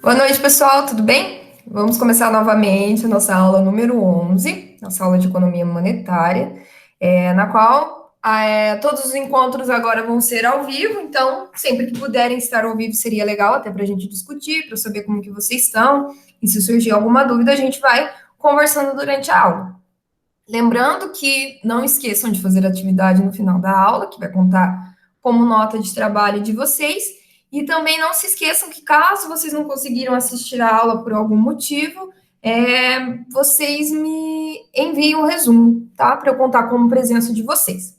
Boa noite, pessoal, tudo bem? Vamos começar novamente a nossa aula número 11, nossa aula de economia monetária, na qual todos os encontros agora vão ser ao vivo, então, sempre que puderem estar ao vivo seria legal, até para a gente discutir, para saber como que vocês estão, e se surgir alguma dúvida, a gente vai conversando durante a aula. Lembrando que não esqueçam de fazer atividade no final da aula, que vai contar como nota de trabalho de vocês. E também não se esqueçam que, caso vocês não conseguiram assistir a aula por algum motivo, vocês me enviem um resumo, tá? Para eu contar como presença de vocês.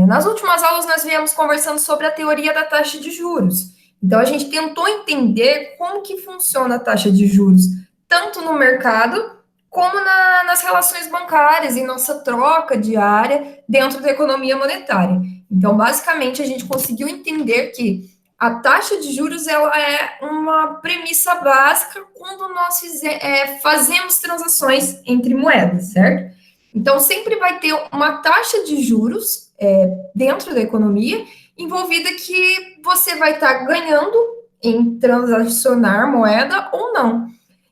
Nas últimas aulas, nós viemos conversando sobre a teoria da taxa de juros. Então, a gente tentou entender como que funciona a taxa de juros, tanto no mercado como nas relações bancárias, em nossa troca diária dentro da economia monetária. Então, basicamente, a gente conseguiu entender que a taxa de juros ela é uma premissa básica quando nós fazemos transações entre moedas, certo? Então, sempre vai ter uma taxa de juros dentro da economia envolvida que você vai estar ganhando em transacionar moeda ou não.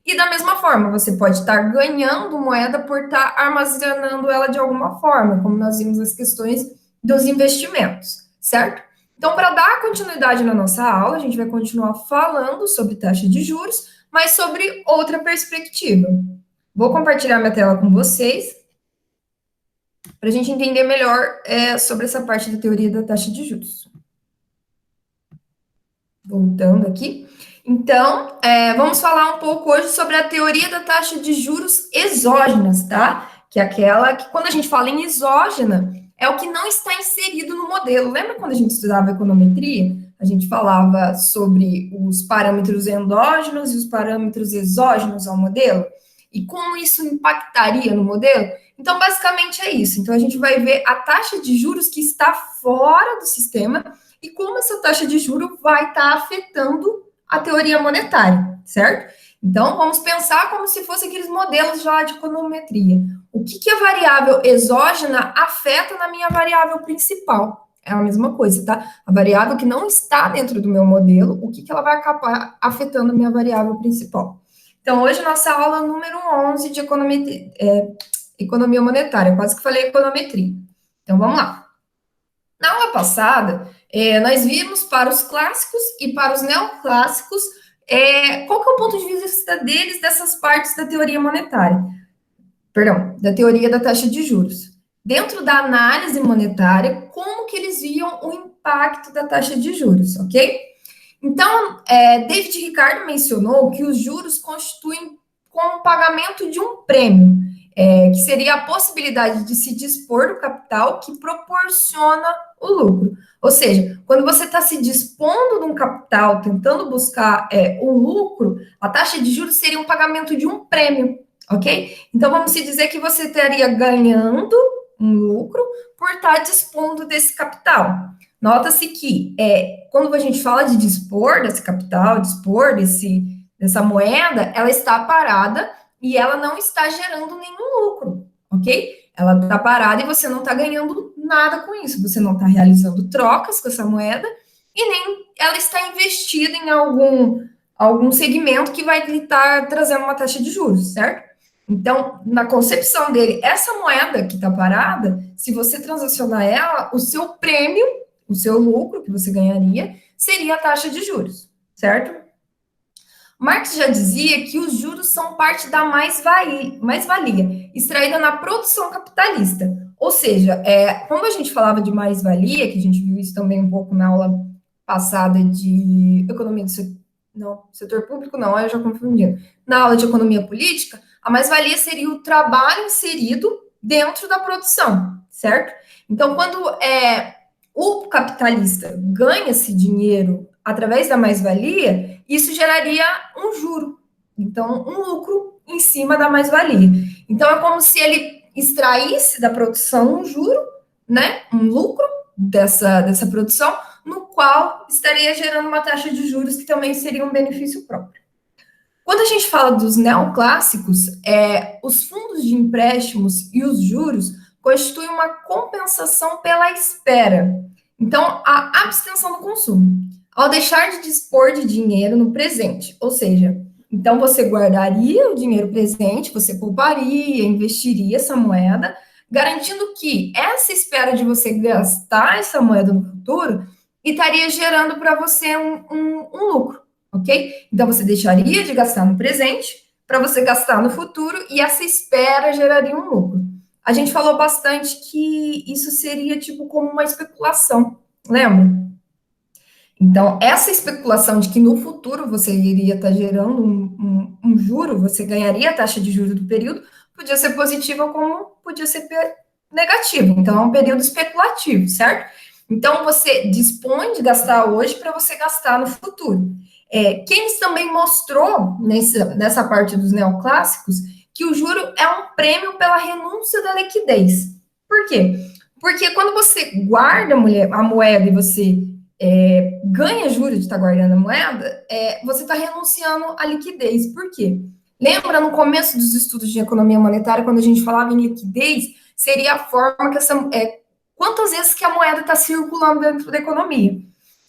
E da mesma forma, você pode estar ganhando moeda por estar armazenando ela de alguma forma, como nós vimos as questões dos investimentos, certo? Então, para dar continuidade na nossa aula, a gente vai continuar falando sobre taxa de juros, mas sobre outra perspectiva. Vou compartilhar minha tela com vocês para a gente entender melhor sobre essa parte da teoria da taxa de juros. Voltando aqui. Então, vamos falar um pouco hoje sobre a teoria da taxa de juros exógenas, tá? Que é aquela que, quando a gente fala em exógena, é o que não está inserido no modelo. Lembra quando a gente estudava econometria? A gente falava sobre os parâmetros endógenos e os parâmetros exógenos ao modelo? E como isso impactaria no modelo? Então, basicamente é isso. Então, a gente vai ver a taxa de juros que está fora do sistema e como essa taxa de juro vai estar afetando a teoria monetária, certo? Então, vamos pensar como se fossem aqueles modelos lá de econometria. O que a variável exógena afeta na minha variável principal? É a mesma coisa, tá? A variável que não está dentro do meu modelo, o que ela vai acabar afetando a minha variável principal? Então, hoje, nossa aula número 11 de economia monetária. Quase que falei econometria. Então, vamos lá. Na aula passada, nós vimos para os clássicos e para os neoclássicos qual que é o ponto de vista deles dessas partes da teoria monetária, perdão, da teoria da taxa de juros. Dentro da análise monetária, como que eles viam o impacto da taxa de juros, ok? Então, David Ricardo mencionou que os juros constituem como o pagamento de um prêmio, que seria a possibilidade de se dispor do capital que proporciona o lucro. Ou seja, quando você está se dispondo de um capital, tentando buscar um lucro, a taxa de juros seria um pagamento de um prêmio, ok? Então, vamos se dizer que você estaria ganhando um lucro por estar dispondo desse capital. Nota-se que quando a gente fala de dispor desse capital, dispor dessa moeda, ela está parada e ela não está gerando nenhum lucro, ok? Ela está parada e você não está ganhando nada com isso, você não está realizando trocas com essa moeda e nem ela está investida em algum segmento que vai estar trazendo uma taxa de juros, certo? Então, na concepção dele, essa moeda que está parada, se você transacionar ela, o seu prêmio, o seu lucro que você ganharia, seria a taxa de juros, certo? Marx já dizia que os juros são parte da mais-valia, extraída na produção capitalista. Ou seja, como a gente falava de mais-valia, que a gente viu isso também um pouco na aula passada de economia do setor público, não, eu já confundi. Na aula de economia política, a mais-valia seria o trabalho inserido dentro da produção, certo? Então, quando o capitalista ganha esse dinheiro através da mais-valia, isso geraria um juro, então um lucro em cima da mais-valia. Então é como se ele extraísse da produção um juro, né, um lucro dessa produção, no qual estaria gerando uma taxa de juros que também seria um benefício próprio. Quando a gente fala dos neoclássicos, os fundos de empréstimos e os juros constituem uma compensação pela espera. Então, a abstenção do consumo. ao deixar de dispor de dinheiro no presente. Ou seja, então você guardaria o dinheiro presente, você pouparia, investiria essa moeda, garantindo que essa espera de você gastar essa moeda no futuro estaria gerando para você um lucro, ok? Então você deixaria de gastar no presente para você gastar no futuro e essa espera geraria um lucro. A gente falou bastante que isso seria tipo como uma especulação, lembra? Então, essa especulação de que no futuro você iria estar gerando um juro, você ganharia a taxa de juros do período, podia ser positiva como podia ser negativa. Então, é um período especulativo, certo? Então, você dispõe de gastar hoje para você gastar no futuro. Keynes também mostrou, nessa parte dos neoclássicos, que o juro é um prêmio pela renúncia da liquidez. Por quê? Porque quando você guarda a moeda e você ganha juros de estar guardando a moeda, você está renunciando à liquidez. Por quê? Lembra no começo dos estudos de economia monetária, quando a gente falava em liquidez, seria a forma que quantas vezes que a moeda está circulando dentro da economia.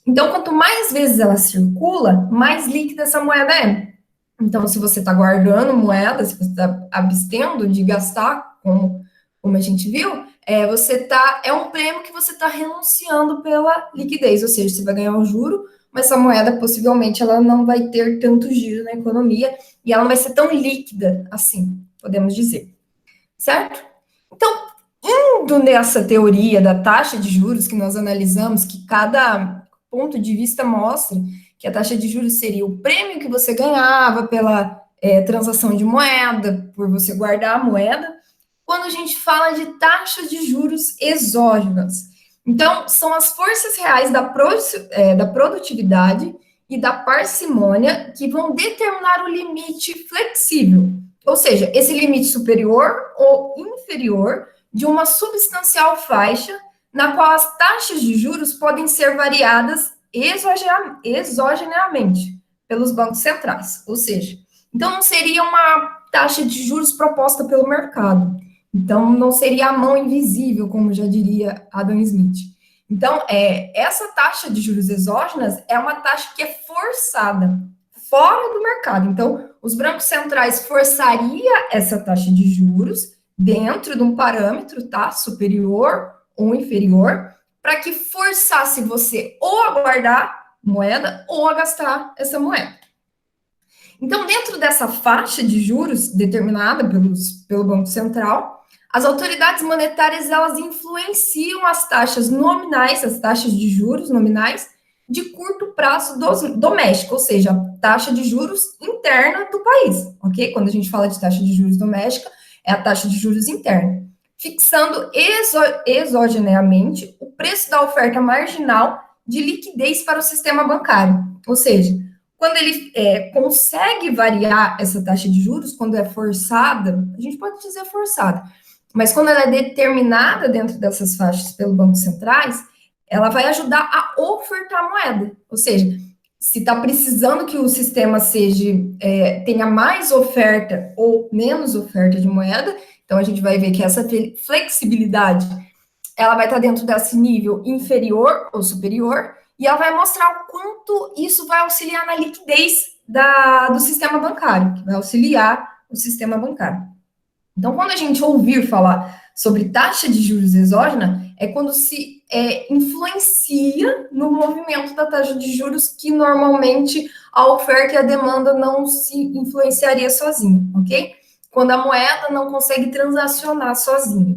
Então, quanto mais vezes ela circula, mais líquida essa moeda é. Então, se você está guardando moeda, se você está abstendo de gastar, como a gente viu, é um prêmio que você está renunciando pela liquidez, ou seja, você vai ganhar um juro, mas essa moeda possivelmente ela não vai ter tanto giro na economia e ela não vai ser tão líquida assim, podemos dizer, certo? Então, indo nessa teoria da taxa de juros que nós analisamos, que cada ponto de vista mostra que a taxa de juros seria o prêmio que você ganhava pela transação de moeda, por você guardar a moeda, quando a gente fala de taxas de juros exógenas. Então, são as forças reais da produtividade e da parcimônia que vão determinar o limite flexível, ou seja, esse limite superior ou inferior de uma substancial faixa na qual as taxas de juros podem ser variadas exogeneamente pelos bancos centrais, ou seja, então não seria uma taxa de juros proposta pelo mercado, então, não seria a mão invisível, como já diria Adam Smith. Então, essa taxa de juros exógenas é uma taxa que é forçada, fora do mercado. Então, os bancos centrais forçaria essa taxa de juros dentro de um parâmetro, tá? Superior ou inferior, para que forçasse você ou a guardar moeda ou a gastar essa moeda. Então, dentro dessa faixa de juros determinada pelo Banco Central, as autoridades monetárias, elas influenciam as taxas nominais, as taxas de juros nominais, de curto prazo doméstico, ou seja, a taxa de juros interna do país, ok? Quando a gente fala de taxa de juros doméstica, é a taxa de juros interna, fixando exogeneamente o preço da oferta marginal de liquidez para o sistema bancário, ou seja, quando ele consegue variar essa taxa de juros, quando é forçada, a gente pode dizer forçada, mas quando ela é determinada dentro dessas faixas pelo Banco Centrais, ela vai ajudar a ofertar moeda. Ou seja, se está precisando que o sistema tenha mais oferta ou menos oferta de moeda, então a gente vai ver que essa flexibilidade ela vai estar dentro desse nível inferior ou superior, e ela vai mostrar o quanto isso vai auxiliar na liquidez do sistema bancário, que vai auxiliar o sistema bancário. Então, quando a gente ouvir falar sobre taxa de juros exógena, é quando se influencia no movimento da taxa de juros, que normalmente a oferta e a demanda não se influenciaria sozinho, ok? Quando a moeda não consegue transacionar sozinha.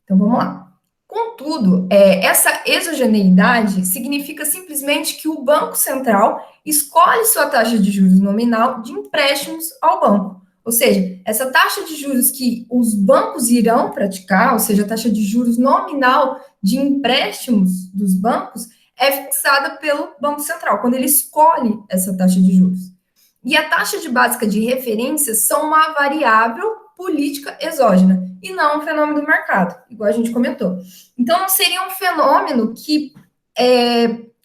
Então, vamos lá. Contudo, essa exogeneidade significa simplesmente que o Banco Central escolhe sua taxa de juros nominal de empréstimos ao banco. Ou seja, essa taxa de juros que os bancos irão praticar, ou seja, a taxa de juros nominal de empréstimos dos bancos, é fixada pelo Banco Central, quando ele escolhe essa taxa de juros. E a taxa de básica de referência são uma variável política exógena e não um fenômeno do mercado, igual a gente comentou. Então, não seria um fenômeno que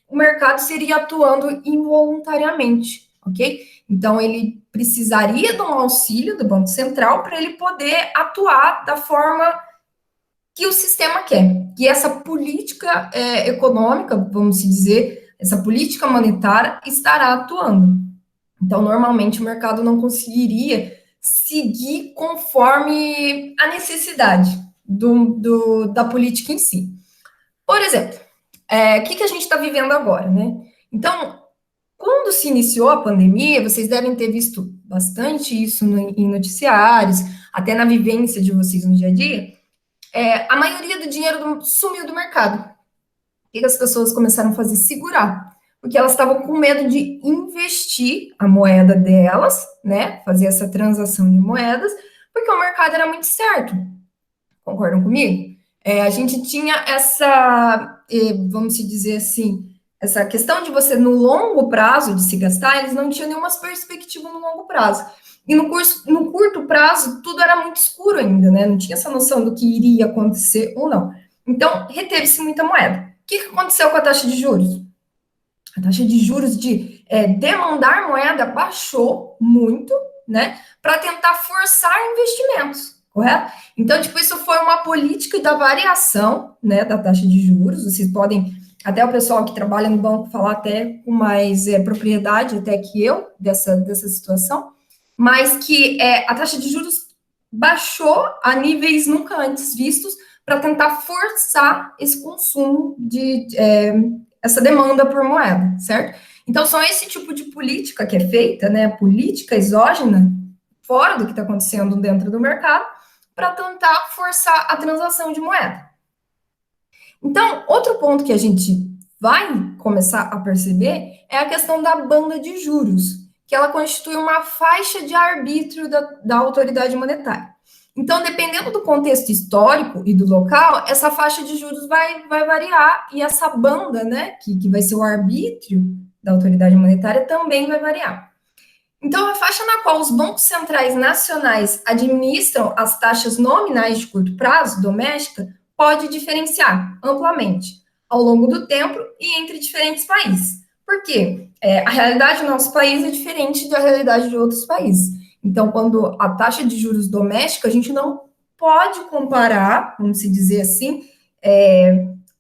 o mercado seria atuando involuntariamente, ok? Então, ele precisaria de um auxílio do Banco Central para ele poder atuar da forma que o sistema quer, que essa política econômica, vamos dizer, essa política monetária estará atuando. Então, normalmente, o mercado não conseguiria seguir conforme a necessidade da política em si. Por exemplo, o que a gente está vivendo agora, né? Então, quando se iniciou a pandemia, vocês devem ter visto bastante isso em noticiários, até na vivência de vocês no dia a dia. A maioria do dinheiro sumiu do mercado. O que as pessoas começaram a fazer? Segurar. Porque elas estavam com medo de investir a moeda delas, né? Fazer essa transação de moedas, porque o mercado era muito certo. Concordam comigo? A gente tinha vamos dizer assim, essa questão de você, no longo prazo, de se gastar, eles não tinham nenhuma perspectiva no longo prazo. E no curto prazo, tudo era muito escuro ainda, né? Não tinha essa noção do que iria acontecer ou não. Então, reteve-se muita moeda. O que aconteceu com a taxa de juros? A taxa de juros de demandar moeda baixou muito, né? Para tentar forçar investimentos, correto? Então, tipo, isso foi uma política da variação, né, da taxa de juros. Vocês podem, até o pessoal que trabalha no banco, falar até com mais propriedade até que eu dessa situação, mas que a taxa de juros baixou a níveis nunca antes vistos para tentar forçar esse consumo essa demanda por moeda, certo? Então, são esse tipo de política que é feita, né, política exógena, fora do que está acontecendo dentro do mercado, para tentar forçar a transação de moeda. Então, outro ponto que a gente vai começar a perceber é a questão da banda de juros, que ela constitui uma faixa de arbítrio da autoridade monetária. Então, dependendo do contexto histórico e do local, essa faixa de juros vai variar, e essa banda, né, que vai ser o arbítrio da autoridade monetária, também vai variar. Então, a faixa na qual os bancos centrais nacionais administram as taxas nominais de curto prazo doméstica pode diferenciar amplamente ao longo do tempo e entre diferentes países. Por quê? A realidade do nosso país é diferente da realidade de outros países. Então, quando a taxa de juros doméstica, a gente não pode comparar, vamos dizer assim,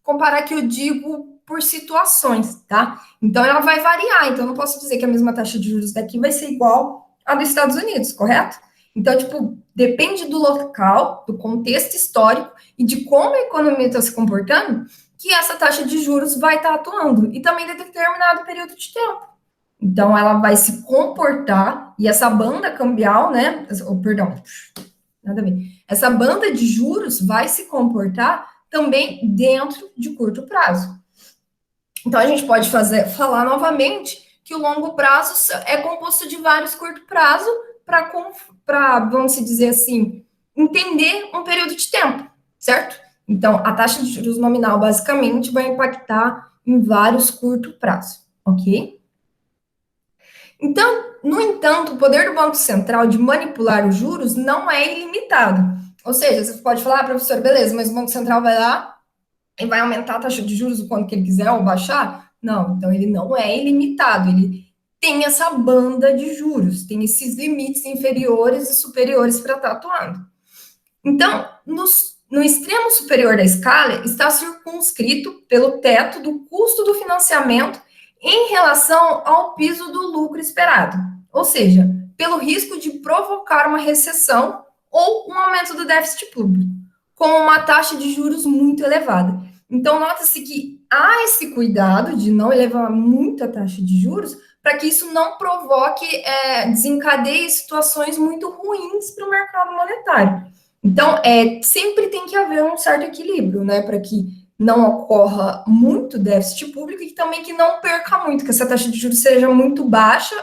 comparar que eu digo por situações, tá? Então, ela vai variar. Então, eu não posso dizer que a mesma taxa de juros daqui vai ser igual à dos Estados Unidos, correto? Então, tipo, depende do local, do contexto histórico e de como a economia está se comportando, que essa taxa de juros vai estar atuando. E também de determinado período de tempo. Então, ela vai se comportar, e essa banda cambial, né? Perdão, nada a ver. Essa banda de juros vai se comportar também dentro de curto prazo. Então, a gente pode falar novamente que o longo prazo é composto de vários curto prazo para, vamos dizer assim, entender um período de tempo, certo? Então, a taxa de juros nominal, basicamente, vai impactar em vários curto prazo, ok? Então, no entanto, o poder do Banco Central de manipular os juros não é ilimitado. Ou seja, você pode falar, professor, beleza, mas o Banco Central vai lá e vai aumentar a taxa de juros o quanto que ele quiser ou baixar? Não, então ele não é ilimitado, ele tem essa banda de juros, tem esses limites inferiores e superiores para estar atuando. Então, no extremo superior da escala, está circunscrito pelo teto do custo do financiamento em relação ao piso do lucro esperado, ou seja, pelo risco de provocar uma recessão ou um aumento do déficit público, com uma taxa de juros muito elevada. Então, nota-se que há esse cuidado de não elevar muito a taxa de juros para que isso não provoque, desencadeie situações muito ruins para o mercado monetário. Então, sempre tem que haver um certo equilíbrio, né, para que não ocorra muito déficit público e também que não perca muito, que essa taxa de juros seja muito baixa,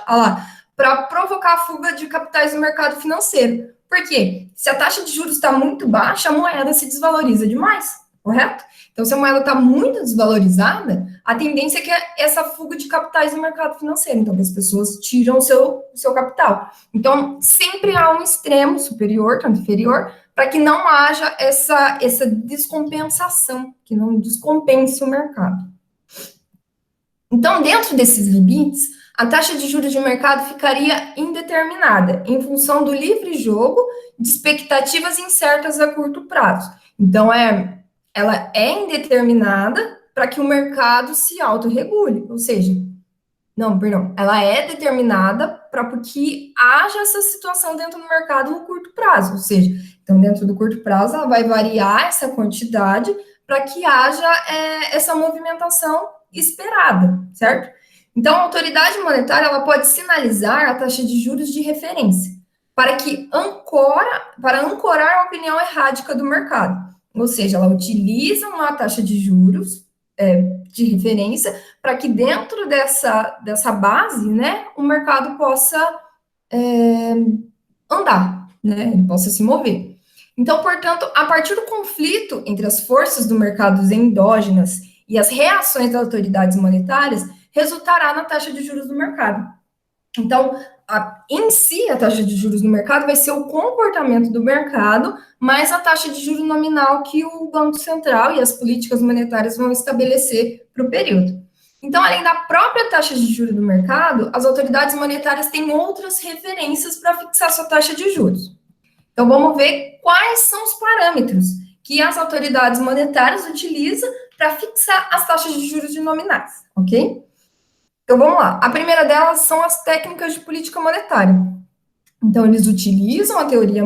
para provocar a fuga de capitais no mercado financeiro. Por quê? Se a taxa de juros está muito baixa, a moeda se desvaloriza demais, correto? Então, se a moeda está muito desvalorizada, a tendência é que essa fuga de capitais no mercado financeiro. Então, as pessoas tiram o seu capital. Então, sempre há um extremo superior, tanto inferior, para que não haja essa descompensação, que não descompense o mercado. Então, dentro desses limites, a taxa de juros de mercado ficaria indeterminada, em função do livre jogo de expectativas incertas a curto prazo. Então, ela é indeterminada para que o mercado se autorregule, ou seja, não, perdão, ela é determinada para que haja essa situação dentro do mercado no curto prazo, ou seja, então dentro do curto prazo ela vai variar essa quantidade para que haja essa movimentação esperada, certo? Então a autoridade monetária ela pode sinalizar a taxa de juros de referência para ancorar a opinião errática do mercado, ou seja, ela utiliza uma taxa de juros de referência para que dentro dessa base, né, o mercado possa andar, né, possa se mover. Então, portanto, a partir do conflito entre as forças do mercado endógenas e as reações das autoridades monetárias, resultará na taxa de juros do mercado. Então, em si, a taxa de juros no mercado vai ser o comportamento do mercado, mais a taxa de juros nominal que o Banco Central e as políticas monetárias vão estabelecer para o período. Então, além da própria taxa de juros do mercado, as autoridades monetárias têm outras referências para fixar sua taxa de juros. Então, vamos ver quais são os parâmetros que as autoridades monetárias utilizam para fixar as taxas de juros de nominais, ok? Então, vamos lá. A primeira delas são as técnicas de política monetária. Então, eles utilizam a teoria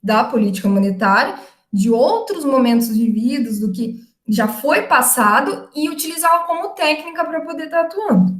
da política monetária de outros momentos vividos, do que já foi passado, e utilizá-la como técnica para poder estar atuando.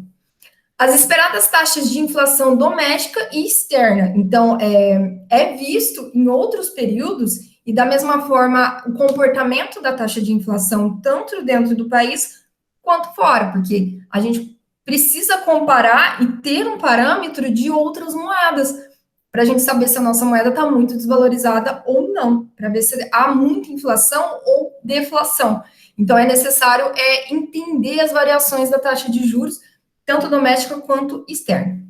As esperadas taxas de inflação doméstica e externa. Então, é visto em outros períodos, e da mesma forma, o comportamento da taxa de inflação, tanto dentro do país quanto fora, porque a gente precisa comparar e ter um parâmetro de outras moedas, para a gente saber se a nossa moeda está muito desvalorizada ou não, para ver se há muita inflação ou deflação. Então, é necessário entender as variações da taxa de juros, tanto doméstica quanto externa.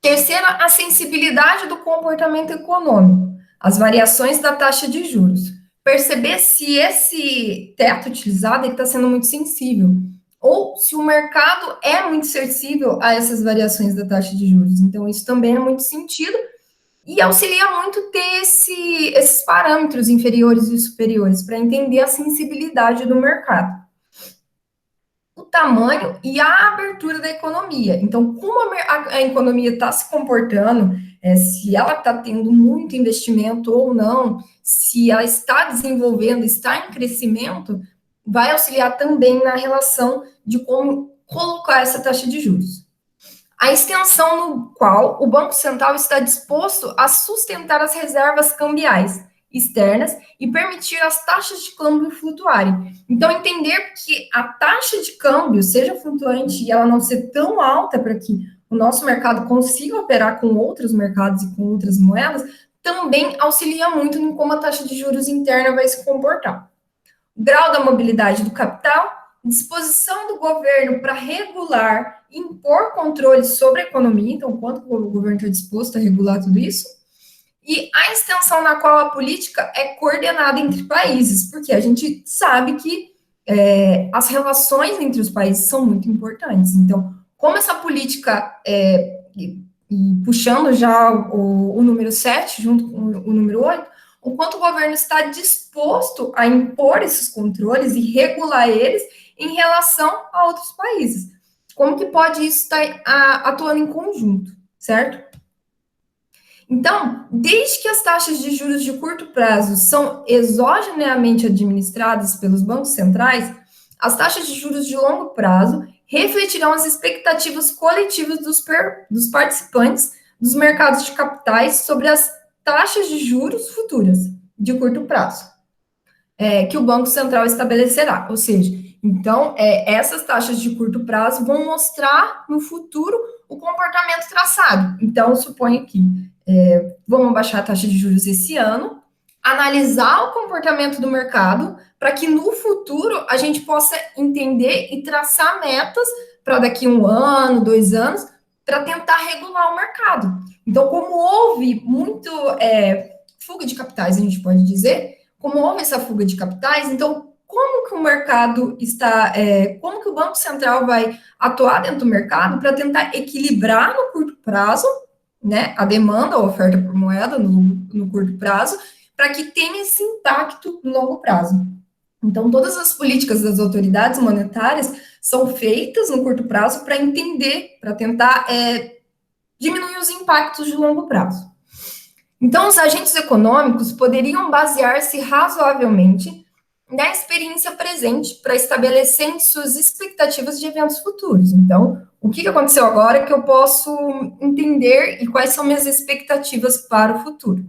Terceira, a sensibilidade do comportamento econômico, as variações da taxa de juros. Perceber se esse teto utilizado está sendo muito sensível, ou se o mercado é muito sensível a essas variações da taxa de juros. Então, isso também é muito sentido e auxilia muito ter esses parâmetros inferiores e superiores para entender a sensibilidade do mercado. O tamanho e a abertura da economia. Então, como a economia está se comportando, se ela está tendo muito investimento ou não, se ela está desenvolvendo, está em crescimento, vai auxiliar também na relação de como colocar essa taxa de juros. A extensão no qual o Banco Central está disposto a sustentar as reservas cambiais externas e permitir as taxas de câmbio flutuarem. Então, entender que a taxa de câmbio seja flutuante e ela não ser tão alta para que o nosso mercado consiga operar com outros mercados e com outras moedas, também auxilia muito em como a taxa de juros interna vai se comportar. O grau da mobilidade do capital, disposição do governo para regular e impor controles sobre a economia, então, quanto o governo está disposto a regular tudo isso, e a extensão na qual a política é coordenada entre países, porque a gente sabe que as relações entre os países são muito importantes. Então, como essa política, e puxando já o número 7, junto com o número 8, o quanto o governo está disposto a impor esses controles e regular eles em relação a outros países. Como que pode isso estar atuando em conjunto, certo? Então, desde que as taxas de juros de curto prazo são exogeneamente administradas pelos bancos centrais, as taxas de juros de longo prazo refletirão as expectativas coletivas dos participantes dos mercados de capitais sobre as taxas de juros futuras de curto prazo, que o Banco Central estabelecerá. Ou seja, então, essas taxas de curto prazo vão mostrar no futuro o comportamento traçado. Então, suponho que vamos baixar a taxa de juros esse ano, analisar o comportamento do mercado, para que no futuro a gente possa entender e traçar metas para daqui 1 ano, 2 anos, para tentar regular o mercado. Então, como houve muito fuga de capitais, a gente pode dizer, como houve essa fuga de capitais, então, como que o mercado está, como que o Banco Central vai atuar dentro do mercado para tentar equilibrar no curto prazo, né, a demanda, a oferta por moeda no curto prazo, para que tenha esse impacto no longo prazo. Então, todas as políticas das autoridades monetárias são feitas no curto prazo para entender, para tentar diminuir os impactos de longo prazo. Então, os agentes econômicos poderiam basear-se razoavelmente na experiência presente para estabelecer suas expectativas de eventos futuros. Então, o que aconteceu agora que eu posso entender e quais são minhas expectativas para o futuro.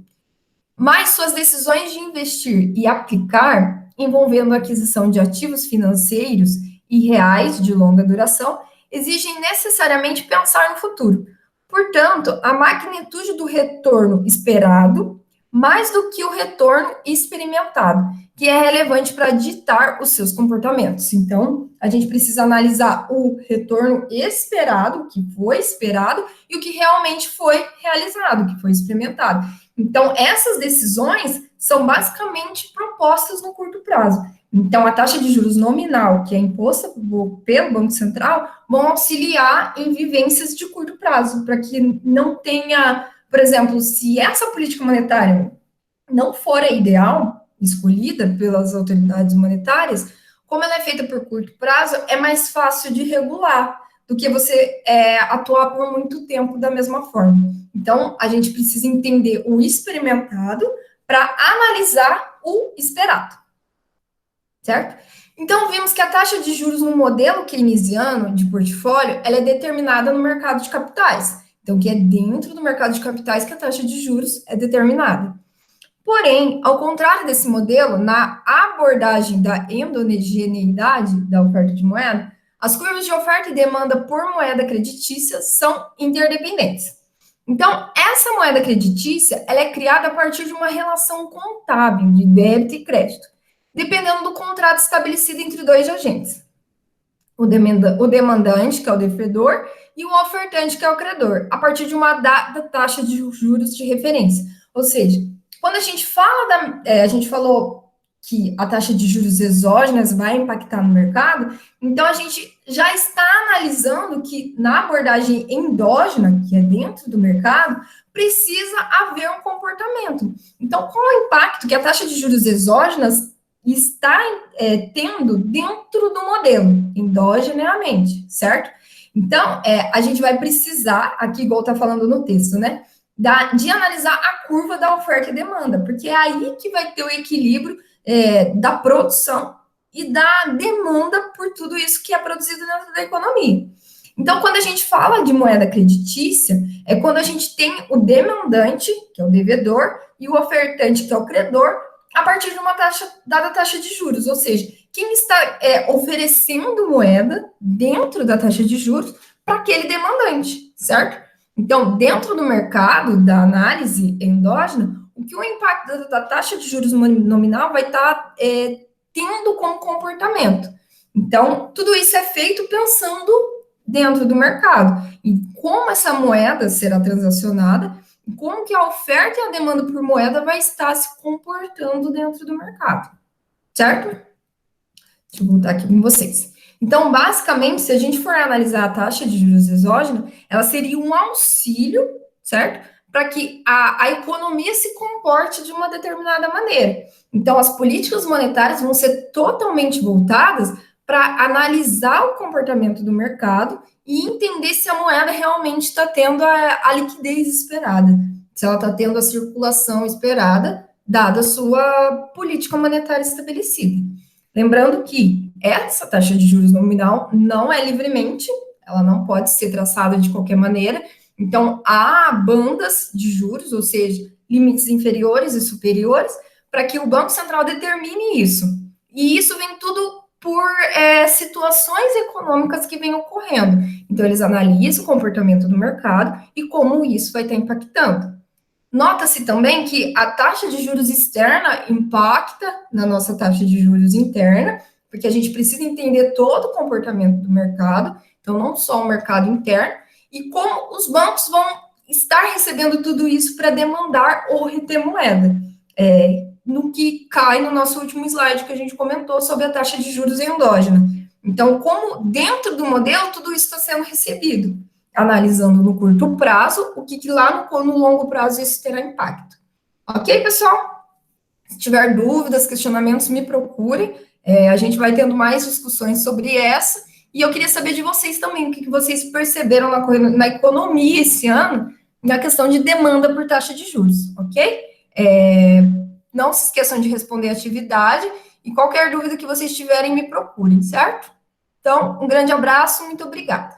Mas suas decisões de investir e aplicar, envolvendo a aquisição de ativos financeiros e reais de longa duração, exigem necessariamente pensar no futuro. Portanto, a magnitude do retorno esperado, mais do que o retorno experimentado, que é relevante para ditar os seus comportamentos. Então, a gente precisa analisar o retorno esperado, o que foi esperado, e o que realmente foi realizado, o que foi experimentado. Então, essas decisões são basicamente propostas no curto prazo. Então, a taxa de juros nominal, que é imposta pelo Banco Central, vão auxiliar em vivências de curto prazo, para que não tenha, por exemplo, se essa política monetária não for a ideal, escolhida pelas autoridades monetárias, como ela é feita por curto prazo, é mais fácil de regular do que você atuar por muito tempo da mesma forma. Então, a gente precisa entender o experimentado para analisar o esperado, certo? Então, vimos que a taxa de juros no modelo keynesiano de portfólio, ela é determinada no mercado de capitais. Então, que é dentro do mercado de capitais que a taxa de juros é determinada. Porém, ao contrário desse modelo, na abordagem da endogeneidade da oferta de moeda, as curvas de oferta e demanda por moeda creditícia são interdependentes. Então, essa moeda creditícia, ela é criada a partir de uma relação contábil de débito e crédito, dependendo do contrato estabelecido entre dois agentes. O demandante, que é o devedor, e o ofertante, que é o credor, a partir de uma dada taxa de juros de referência. Ou seja, quando a gente fala a gente falou que a taxa de juros exógenas vai impactar no mercado, então a gente já está analisando que na abordagem endógena, que é dentro do mercado, precisa haver um comportamento. Então, qual é o impacto que a taxa de juros exógenas está tendo dentro do modelo, endogeneamente, certo? Então, a gente vai precisar, aqui igual está falando no texto, né, de analisar a curva da oferta e demanda, porque é aí que vai ter o equilíbrio da produção e da demanda por tudo isso que é produzido dentro da economia. Então, quando a gente fala de moeda creditícia, é quando a gente tem o demandante, que é o devedor, e o ofertante, que é o credor, a partir de uma dada taxa de juros, ou seja, quem está oferecendo moeda dentro da taxa de juros para aquele demandante, certo? Então, dentro do mercado da análise endógena, o que o impacto da taxa de juros nominal vai estar tendo como comportamento. Então, tudo isso é feito pensando dentro do mercado. E como essa moeda será transacionada, e como que a oferta e a demanda por moeda vai estar se comportando dentro do mercado. Certo? Deixa eu voltar aqui com vocês. Então, basicamente, se a gente for analisar a taxa de juros exógena, ela seria um auxílio, certo? Para que a economia se comporte de uma determinada maneira. Então, as políticas monetárias vão ser totalmente voltadas para analisar o comportamento do mercado e entender se a moeda realmente está tendo a liquidez esperada, se ela está tendo a circulação esperada, dada a sua política monetária estabelecida. Lembrando que essa taxa de juros nominal não é livremente, ela não pode ser traçada de qualquer maneira, então há bandas de juros, ou seja, limites inferiores e superiores, para que o Banco Central determine isso. E isso vem tudo por situações econômicas que vêm ocorrendo. Então, eles analisam o comportamento do mercado e como isso vai estar impactando. Nota-se também que a taxa de juros externa impacta na nossa taxa de juros interna, porque a gente precisa entender todo o comportamento do mercado, então não só o mercado interno, e como os bancos vão estar recebendo tudo isso para demandar ou reter moeda. No que cai no nosso último slide que a gente comentou sobre a taxa de juros endógena. Então, como dentro do modelo tudo isso está sendo recebido, analisando no curto prazo, o que lá no longo prazo isso terá impacto. Ok, pessoal? Se tiver dúvidas, questionamentos, me procurem. A gente vai tendo mais discussões sobre essa, e eu queria saber de vocês também, o que vocês perceberam na economia esse ano, na questão de demanda por taxa de juros, ok? Não se esqueçam de responder a atividade, e qualquer dúvida que vocês tiverem, me procurem, certo? Então, um grande abraço, muito obrigada.